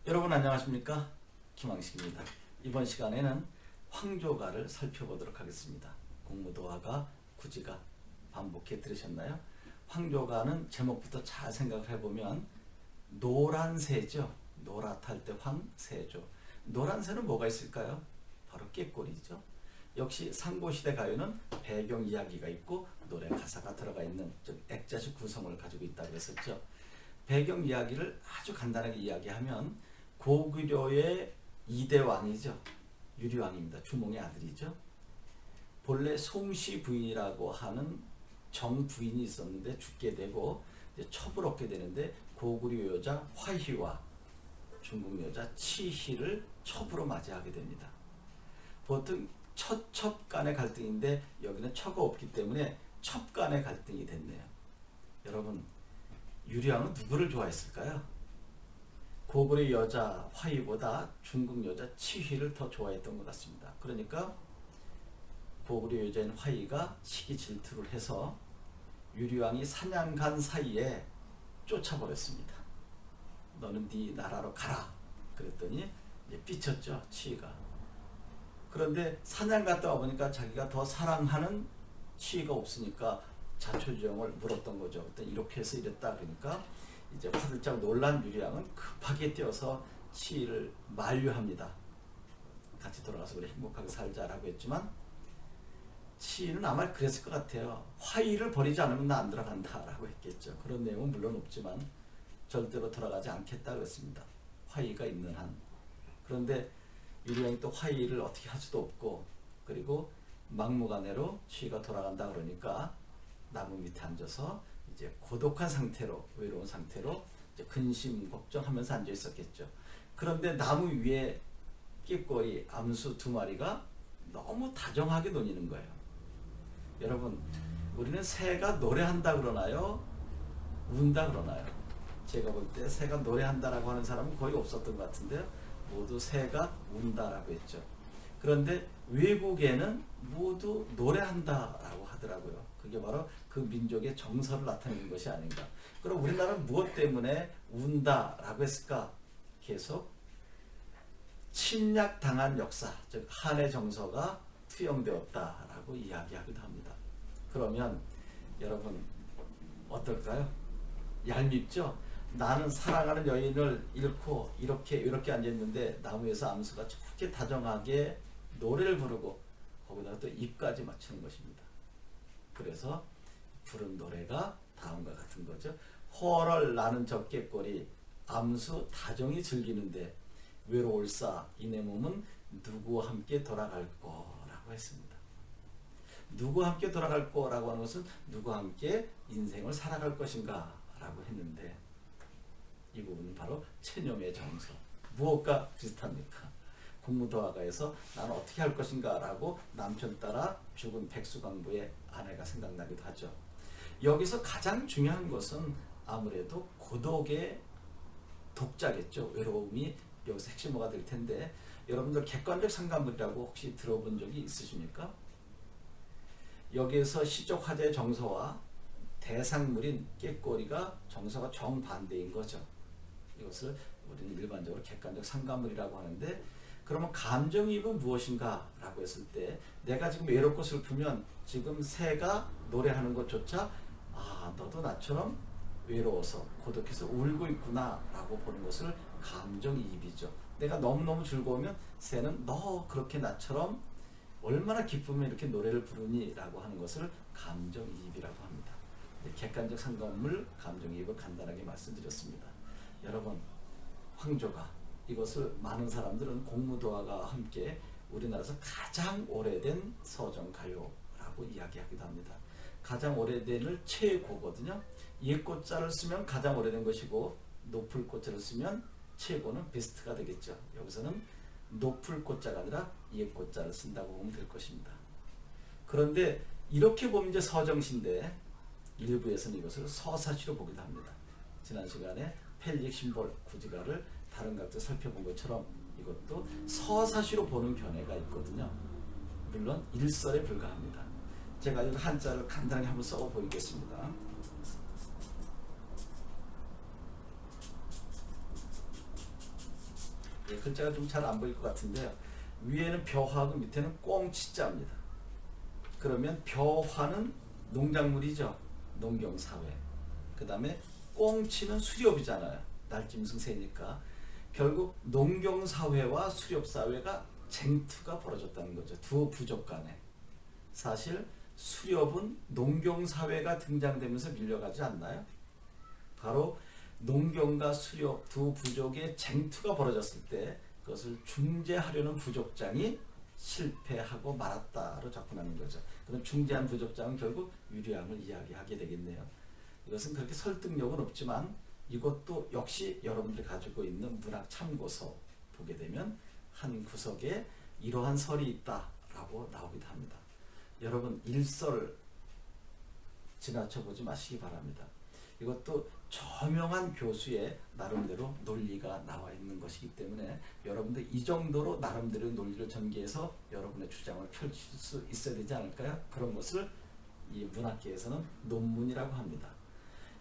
여러분 안녕하십니까? 김왕식입니다. 이번 시간에는 황조가를 살펴보도록 하겠습니다. 공무도화가 구지가 반복해 들으셨나요? 황조가는 제목부터 잘 생각을 해보면 노란새죠. 노랗할 때 황새죠. 노란새는 뭐가 있을까요? 바로 꾀꼬리죠. 역시 상고시대 가요는 배경 이야기가 있고 노래 가사가 들어가 있는 좀 액자식 구성을 가지고 있다고 했었죠. 배경 이야기를 아주 간단하게 이야기하면 고구려의 2대 왕이죠. 유리왕입니다. 주몽의 아들이죠. 본래 송씨 부인이라고 하는 정부인이 있었는데 죽게 되고 이제 첩을 얻게 되는데 고구려 여자 화희와 중국 여자 치희를 첩으로 맞이하게 됩니다. 보통 첩 간의 갈등인데 여기는 처가 없기 때문에 첩 간의 갈등이 됐네요. 여러분, 유리왕은 누구를 좋아했을까요? 고구려 여자 화희보다 중국 여자 치희를 더 좋아했던 것 같습니다. 그러니까 고구려 여자인 화희가 시기 질투를 해서 유리왕이 사냥 간 사이에 쫓아버렸습니다. 너는 네 나라로 가라. 그랬더니 이제 삐쳤죠, 치희가. 그런데 사냥 갔다 와보니까 자기가 더 사랑하는 치희가 없으니까 자초지종을 물었던 거죠. 그때 이렇게 해서 이랬다 그러니까 이제 화들짝 놀란 유리왕은 급하게 뛰어서 치희를 만류합니다. 같이 돌아가서 우리 행복하게 살자라고 했지만 치희는 아마 그랬을 것 같아요. 화희를 버리지 않으면 나 안 들어간다라고 했겠죠. 그런 내용은 물론 없지만 절대로 돌아가지 않겠다 그랬습니다. 화희가 있는 한. 그런데 유리왕이 또 화희를 어떻게 할 수도 없고 그리고 막무가내로 치희가 돌아간다 그러니까 나무 밑에 앉아서 이제 고독한 상태로 외로운 상태로 이제 근심 걱정하면서 앉아 있었겠죠. 그런데 나무 위에 꾀꼬리 암수 2마리가 너무 다정하게 노니는 거예요. 여러분, 우리는 새가 노래한다 그러나요? 운다 그러나요? 제가 볼 때 새가 노래한다라고 하는 사람은 거의 없었던 것 같은데요. 모두 새가 운다라고 했죠. 그런데 외국에는 모두 노래한다라고 하더라고요. 그게 바로 그 민족의 정서를 나타내는 것이 아닌가. 그럼 우리나라는 무엇 때문에 운다라고 했을까? 계속 침략당한 역사, 즉 한의 정서가 투영되었다라고 이야기하기도 합니다. 그러면 여러분 어떨까요? 얄밉죠? 나는 사랑하는 여인을 잃고 이렇게 앉아있는데 나무에서 암수가 저렇게 다정하게 노래를 부르고 거기다가 또 입까지 맞추는 것입니다. 그래서 부른 노래가 다음과 같은 거죠. 허를 나는 저 꾀꼬리 암수 다정히 즐기는데 외로울사 이내 몸은 누구와 함께 돌아갈 거라고 했습니다. 누구와 함께 돌아갈 거라고 하는 것은 누구와 함께 인생을 살아갈 것인가 라고 했는데 이 부분은 바로 체념의 정서. 무엇과 비슷합니까? 공무도화가에서 나는 어떻게 할 것인가 라고 남편 따라 죽은 백수강부의 아내가 생각나기도 하죠. 여기서 가장 중요한 것은 아무래도 고독의 독자겠죠. 외로움이 여기서 핵심어가 될 텐데 여러분들 객관적 상관물이라고 혹시 들어본 적이 있으십니까? 여기에서 시적 화제의 정서와 대상물인 꾀꼬리가 정서가 정반대인 거죠. 이것을 우리는 일반적으로 객관적 상관물이라고 하는데 그러면 감정이입은 무엇인가 라고 했을 때 내가 지금 외롭고 슬프면 지금 새가 노래하는 것조차 너도 나처럼 외로워서 고독해서 울고 있구나 라고 보는 것을 감정이입이죠. 내가 너무너무 즐거우면 새는 너 그렇게 나처럼 얼마나 기쁘면 이렇게 노래를 부르니 라고 하는 것을 감정이입이라고 합니다. 객관적 상관물 감정이입을 간단하게 말씀드렸습니다. 여러분, 황조가 이것을 많은 사람들은 공무도화가 함께 우리나라에서 가장 오래된 서정가요라고 이야기하기도 합니다. 가장 오래된을 최고거든요. 옛고자를 쓰면 가장 오래된 것이고 높을 고자를 쓰면 최고는 베스트가 되겠죠. 여기서는 높을 고자가 아니라 옛고자를 쓴다고 보면 될 것입니다. 그런데 이렇게 보면 이제 서정시인데 일부에서는 이것을 서사시로 보기도 합니다. 지난 시간에 펠릭 심볼 구지가를 다른 각도 살펴본 것처럼 이것도 서사시로 보는 견해가 있거든요. 물론 일설에 불과합니다. 제가 이 한자를 간단하게 한번 써 보이겠습니다. 예, 글자가 좀 잘 안 보일 것 같은데요. 위에는 벼화하고 밑에는 꽁치자입니다. 그러면 벼화는 농작물이죠. 농경사회. 그 다음에 꽁치는 수렵이잖아요. 날짐승새니까. 결국 농경사회와 수렵사회가 쟁투가 벌어졌다는 거죠. 두 부족 간에. 사실 수렵은 농경사회가 등장되면서 밀려가지 않나요? 바로 농경과 수렵 두 부족의 쟁투가 벌어졌을 때 그것을 중재하려는 부족장이 실패하고 말았다로 접근하는 거죠. 그럼 중재한 부족장은 결국 유리왕을 이야기하게 되겠네요. 이것은 그렇게 설득력은 없지만 이것도 역시 여러분들이 가지고 있는 문학 참고서 보게 되면 한 구석에 이러한 설이 있다라고 나오기도 합니다. 여러분 일설 지나쳐보지 마시기 바랍니다. 이것도 저명한 교수의 나름대로 논리가 나와 있는 것이기 때문에 여러분들 이 정도로 나름대로 논리를 전개해서 여러분의 주장을 펼칠 수 있어야 되지 않을까요? 그런 것을 이 문학계에서는 논문이라고 합니다.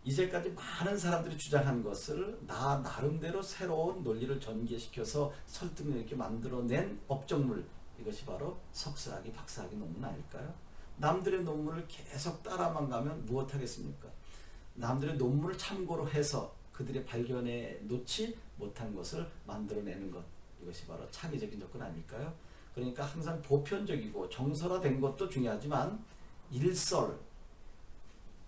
이제까지 많은 사람들이 주장한 것을 나 나름대로 새로운 논리를 전개시켜서 설득력 있게 만들어낸 업적물, 이것이 바로 석사학위, 박사학위 논문 아닐까요? 남들의 논문을 계속 따라만 가면 무엇하겠습니까? 남들의 논문을 참고로 해서 그들의 발견에 놓지 못한 것을 만들어내는 것, 이것이 바로 창의적인 접근 아닐까요? 그러니까 항상 보편적이고 정설화된 것도 중요하지만 일설,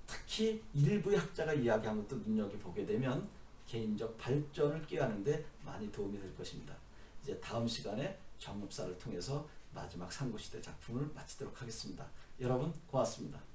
특히 일부의 학자가 이야기한 것도 눈여겨보게 되면 개인적 발전을 꾀하는데 많이 도움이 될 것입니다. 이제 다음 시간에 정읍사를 통해서 마지막 삼국시대 작품을 마치도록 하겠습니다. 여러분 고맙습니다.